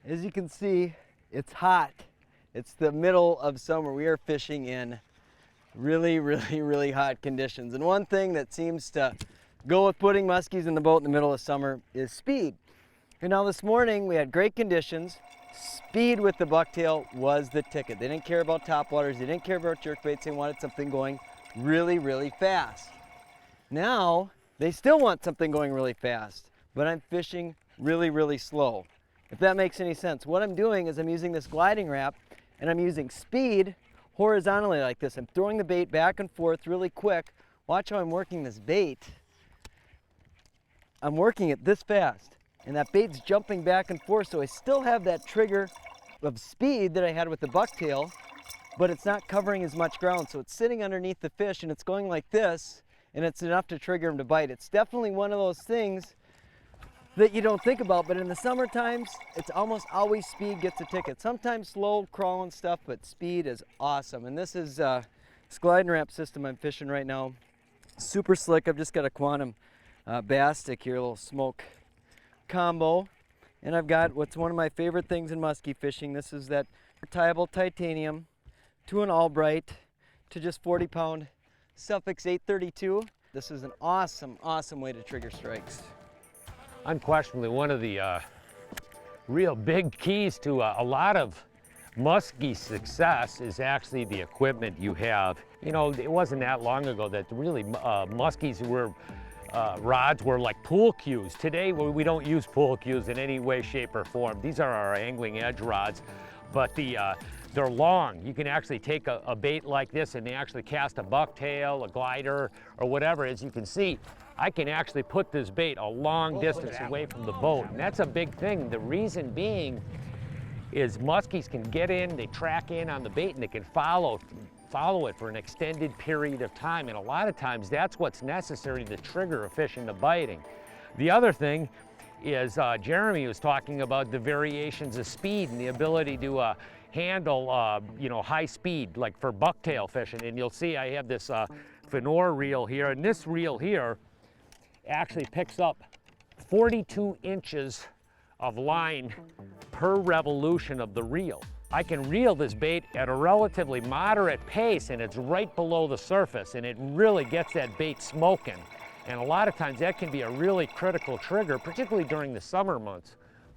As you can see, it's hot. It's the middle of summer. We are fishing in really hot conditions. And one thing that seems to go with putting muskies in the boat in the middle of summer is speed. And now this morning we had great conditions. Speed with the bucktail was the ticket. They didn't care about topwaters. They didn't care about jerkbaits. They wanted something going really fast. Now they still want something going really fast, but I'm fishing really slow. If that makes any sense. What I'm doing is I'm using this gliding wrap and I'm using speed horizontally like this. I'm throwing the bait back and forth really quick. Watch how I'm working this bait. I'm working it this fast and that bait's jumping back and forth, so I still have that trigger of speed that I had with the bucktail, but it's not covering as much ground. So it's sitting underneath the fish and it's going like this, and it's enough to trigger him to bite. It's definitely one of those things that you don't think about, but in the summer times, it's almost always speed gets a ticket. Sometimes slow crawling stuff, but speed is awesome. And this is this glide and wrap system I'm fishing right now. Super slick. I've just got a quantum bass stick here, a little smoke combo. And I've got what's one of my favorite things in musky fishing. This is that tieable titanium to an Albright to just 40-pound Suffix 832. This is an awesome way to trigger strikes. Unquestionably, one of the real big keys to a lot of muskie success is actually the equipment you have. You know, it wasn't that long ago that really muskies were rods were like pool cues. Today we don't use pool cues in any way, shape, or form. These are our angling edge rods, but they're long. You can actually take a bait like this and actually cast a bucktail, a glider, or whatever. As you can see, I can actually put this bait a long distance away from the boat, and that's a big thing. The reason being is muskies can get in, they track in on the bait, and they can follow it for an extended period of time, and a lot of times that's what's necessary to trigger a fish into biting. The other thing is Jeremy was talking about the variations of speed and the ability to handle you know, high speed, like for bucktail fishing. And you'll see I have this Finor reel here, and this reel here actually picks up 42 inches of line per revolution of the reel. I can reel this bait at a relatively moderate pace, and it's right below the surface, and it really gets that bait smoking. And a lot of times that can be a really critical trigger, particularly during the summer months.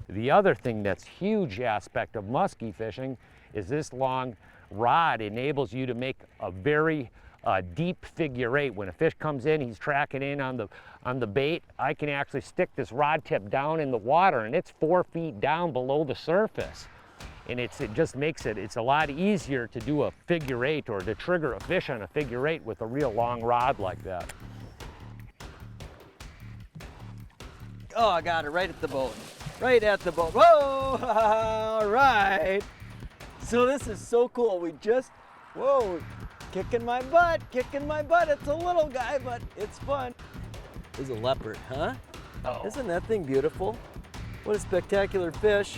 The other thing that's huge aspect of musky fishing is this long rod enables you to make a very deep figure eight. When a fish comes in, he's tracking in on the bait, I can actually stick this rod tip down in the water, and it's 4 feet down below the surface. And it just makes it's a lot easier to do a figure eight or to trigger a fish on a figure eight with a real long rod like that. Oh, I got it right at the boat. Right at the boat. Whoa! All right. So this is so cool. We just, whoa, kicking my butt. It's a little guy, but it's fun. This is a leopard, huh? Oh. Isn't that thing beautiful? What a spectacular fish.